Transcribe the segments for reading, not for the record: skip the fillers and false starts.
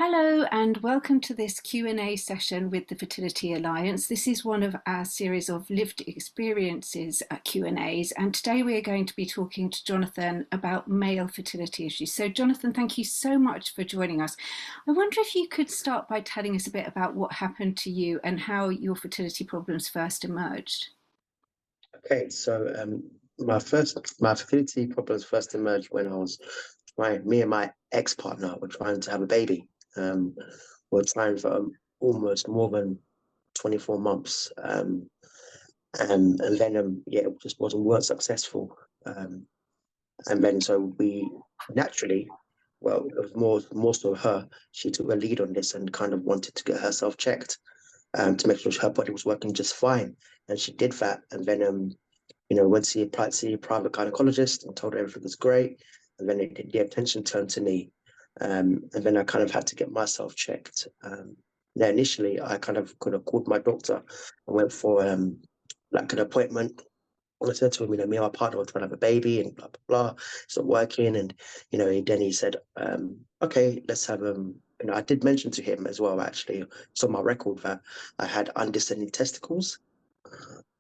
Hello and welcome to this Q&A session with the Fertility Alliance. This is one of our series of lived experiences Q&As, and today we are going to be talking to Jonathan about male fertility issues. So Jonathan, thank you so much for joining us. I wonder if you could start by telling us a bit about what happened to you and how your fertility problems first emerged. Okay, so my fertility problems first emerged when I was me and my ex-partner were trying to have a baby. We were trying for almost more than 24 months. And then it just weren't successful. And then so we naturally, well, it was more so her. She took the lead on this and kind of wanted to get herself checked, to make sure her body was working just fine. And she did that. And then went to see a private gynecologist and told her everything was great. And then the attention turned to me. And then I kind of had to get myself checked. Now, initially, I kind of could have called my doctor and went for like an appointment. And I said to him, me and my partner were trying to have a baby and blah, blah, blah. It's not working. And, then he said, okay, let's have, I did mention to him as well, actually, it's on my record that I had undescended testicles.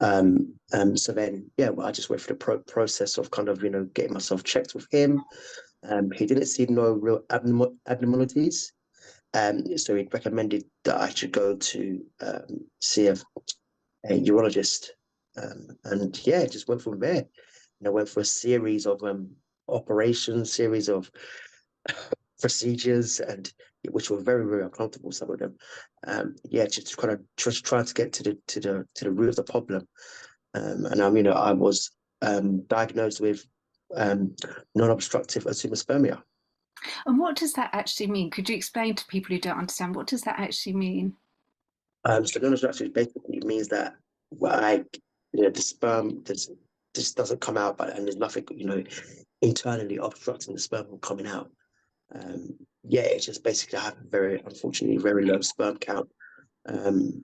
So then, I just went through the process of kind of, getting myself checked with him. He didn't see no real abnormalities. So he recommended that I should go to see a urologist. It just went from there. Went for a series of operations, series of procedures, and which were very, very uncomfortable, some of them. Just trying to get to the root of the problem. I was diagnosed with non-obstructive asthemospermia. And what does that actually mean? Could you explain to people who don't understand, what does that actually mean? So non-obstructive basically means that, like, the sperm just doesn't come out, and there's nothing, internally obstructing the sperm from coming out. It's just basically I have unfortunately very low sperm count. I know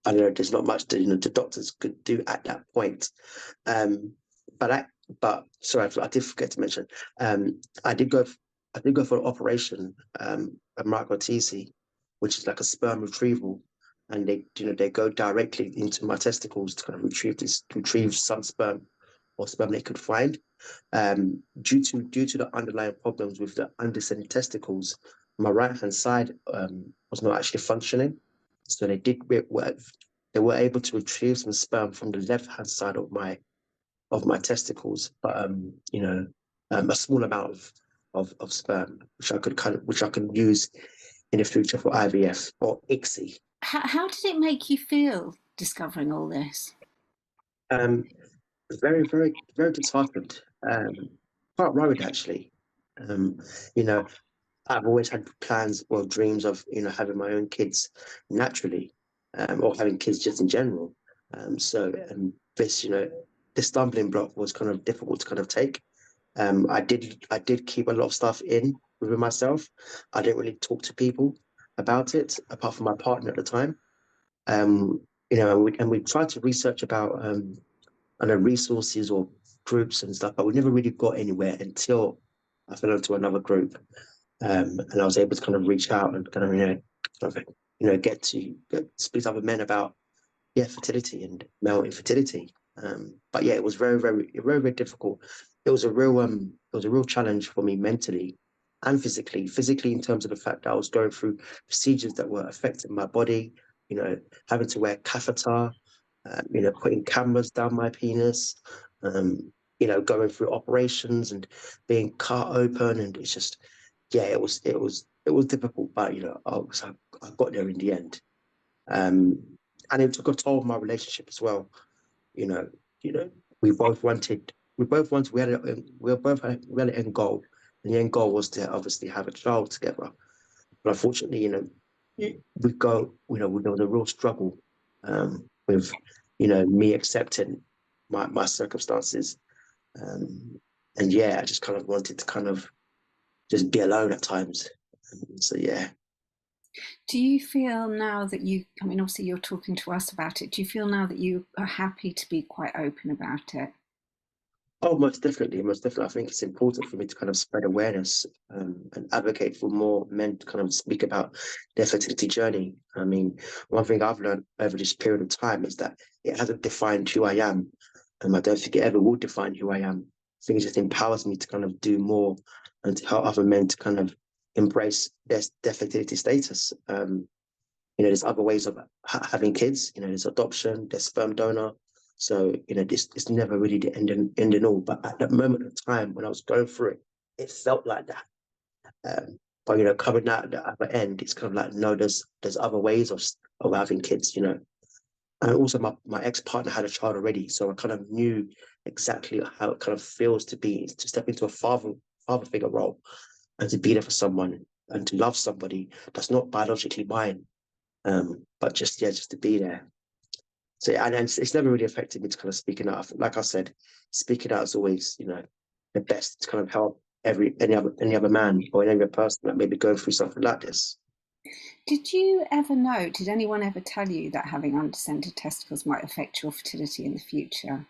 there's not much that the doctors could do at that point. Sorry, I did forget to mention. I did go for an operation, a micro-TC, which is like a sperm retrieval, and they go directly into my testicles to kind of retrieve some sperm or sperm they could find. Due to the underlying problems with the undescended testicles, my right hand side was not actually functioning. So they were able to retrieve some sperm from the left hand side of my testicles, but a small amount of sperm, which I can use in the future for IVF or ICSI. How did it make you feel discovering all this? Very, very, very disheartened. Quite worried, actually. Um, you know, I've always had plans or dreams of having my own kids naturally, or having kids just in general. This this stumbling block was kind of difficult to kind of take. I did keep a lot of stuff within myself. I didn't really talk to people about it, apart from my partner at the time. And we tried to research about resources or groups and stuff, but we never really got anywhere until I fell into another group. And I was able to kind of reach out and kind of get to speak to other men about fertility and male infertility. But it was very, very, very, very difficult. It was a real challenge for me mentally and physically. Physically, in terms of the fact that I was going through procedures that were affecting my body. Having to wear catheter, putting cameras down my penis. Going through operations and being cut open, and it's just, it was difficult, but I got there in the end. And it took a toll on my relationship as well. You know, you know, we both wanted, we had an end goal, and the end goal was to obviously have a child together. But unfortunately, there was a real struggle with, me accepting my circumstances. I just kind of wanted to kind of just be alone at times. So yeah. Do you feel now that I mean, obviously you're talking to us about it, do you feel now that you are happy to be quite open about it? Oh, most definitely, most definitely. I think it's important for me to kind of spread awareness and advocate for more men to kind of speak about their fertility journey. I mean, one thing I've learned over this period of time is that it hasn't defined who I am, and I don't think it ever will define who I am. I think it just empowers me to kind of do more and to help other men to kind of embrace their fertility status. There's other ways of having kids. There's adoption, there's sperm donor. So, this it's never really the end in all. But at that moment of time when I was going through it, it felt like that. But coming out at the other end, it's kind of like, no, there's other ways of having kids. And also my ex-partner had a child already, so I kind of knew exactly how it kind of feels to step into a father figure role and to be there for someone and to love somebody that's not biologically mine, but just to be there. So yeah, and it's never really affected me to kind of speaking out. Like I said, speaking out is always, the best to kind of help any other man or any other person that may be going through something like this. Did anyone ever tell you that having undescended testicles might affect your fertility in the future?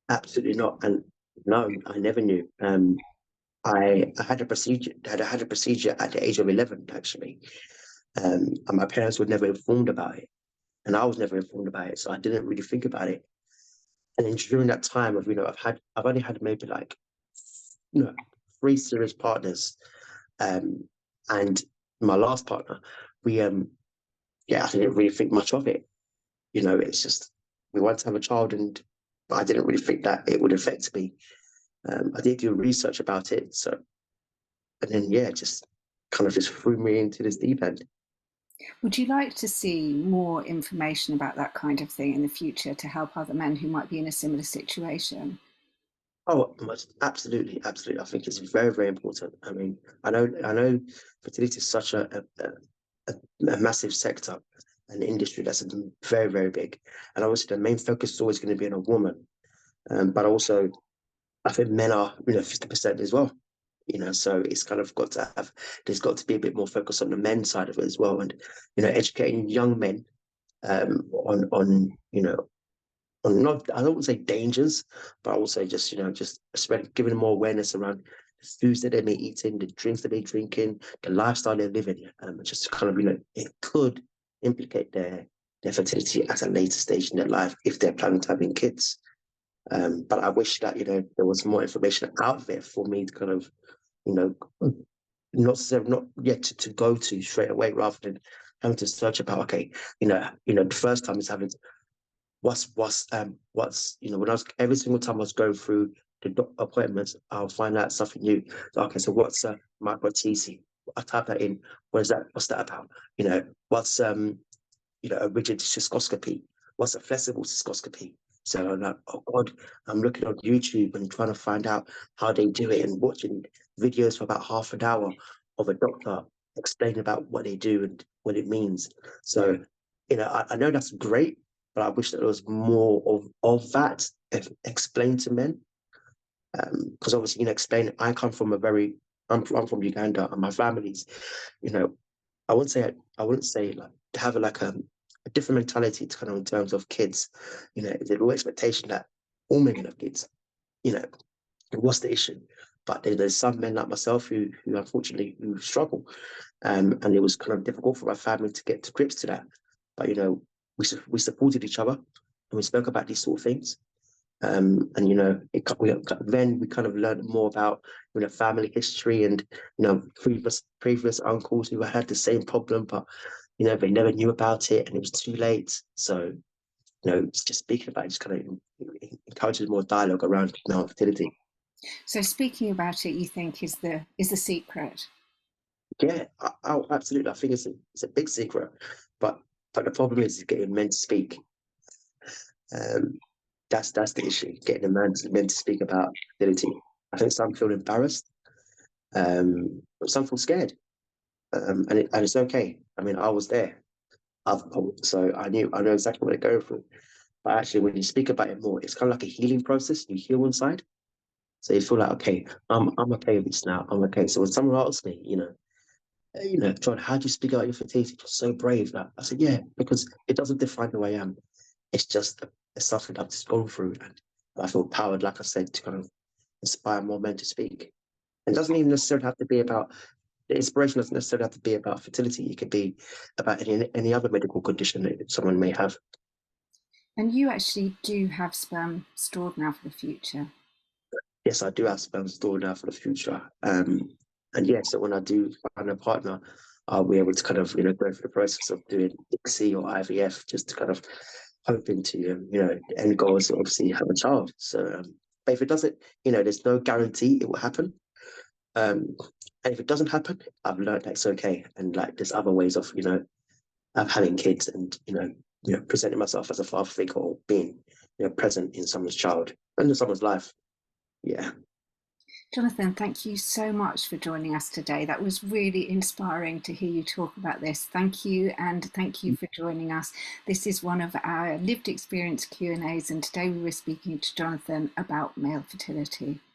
Absolutely not. And no, I never knew. I had a procedure. Had a procedure at the age of 11, actually. And my parents were never informed about it, and I was never informed about it, so I didn't really think about it. And then during that time of, I've only had maybe like, you know, three serious partners. Um, and my last partner, we, yeah, I didn't really think much of it. It's just, we wanted to have a child, and I didn't really think that it would affect me. I did do research about it. So, and then, yeah, just kind of just threw me into this deep end. Would you like to see more information about that kind of thing in the future to help other men who might be in a similar situation? Oh, absolutely, absolutely. I think it's very, very important. I mean, I know fertility is such a massive sector, an industry that's very, very big. And obviously, the main focus is always going to be on a woman. But also, I think men are, 50% as well. So it's kind of there's got to be a bit more focus on the men's side of it as well. And, educating young men on not, I don't want to say dangers, but I will say just giving them more awareness around the foods that they may eating, the drinks that they're drinking, the lifestyle they're living, just to kind of, it could implicate their fertility at a later stage in their life if they're planning to having kids. But I wish that, there was more information out there for me to kind of, you know, not yet to go to straight away rather than having to search about, okay, the first time is having what's when I was every single time I was going through the appointments, I'll find out something new. So, okay, so what's a micro-TC? I type that in. What is that? What's that about? What's a rigid cystoscopy? What's a flexible cystoscopy? So I'm like, oh God, I'm looking on YouTube and trying to find out how they do it and watching videos for about half an hour of a doctor explaining about what they do and what it means. So, I know that's great, but I wish that there was more of that explained to men. Because obviously, explain. I come from I'm from Uganda, and my family's, you know, I wouldn't say like to have like a different mentality to kind of in terms of kids. There's a real expectation that all men can have kids. You know, what's the issue? But there's some men like myself who unfortunately who struggle, and it was kind of difficult for my family to get to grips to that. But we supported each other and we spoke about these sort of things. And then we kind of learned more about family history and previous uncles who had the same problem, but they never knew about it and it was too late. So just speaking about it just kind of encourages more dialogue around fertility. So speaking about it, you think is the secret. Yeah, absolutely. I think it's a big secret, but the problem is getting men to speak. Um, that's the issue, getting the men to speak about fertility. I think some feel embarrassed, but some feel scared, and it's okay. I mean, I was there, so I know exactly what they're going through. But actually, when you speak about it more, it's kind of like a healing process. You heal inside, so you feel like, okay, I'm okay with this now. I'm okay. So when someone asks me, John, how do you speak about your fertility? You're so brave. Like, I said, yeah, because it doesn't define who I am. It's just it's something I've just gone through, and I feel powered, like I said, to kind of inspire more men to speak. It doesn't even necessarily have to be about the inspiration doesn't necessarily have to be about fertility. It could be about any other medical condition that someone may have. And you actually do have sperm stored now for the future. Yes, I do have sperm stored now for the future. And yeah, so when I do find a partner, I'll be able to kind of, go through the process of doing ICSI or IVF just to kind of hoping to, the end goal is to obviously have a child. So, but if it doesn't, there's no guarantee it will happen. And if it doesn't happen, I've learned that it's okay. And like there's other ways of having kids and, presenting myself as a father figure or being, present in someone's child and in someone's life. Yeah. Jonathan, thank you so much for joining us today. That was really inspiring to hear you talk about this. Thank you, and thank you for joining us. This is one of our lived experience Q&As, and today we were speaking to Jonathan about male fertility.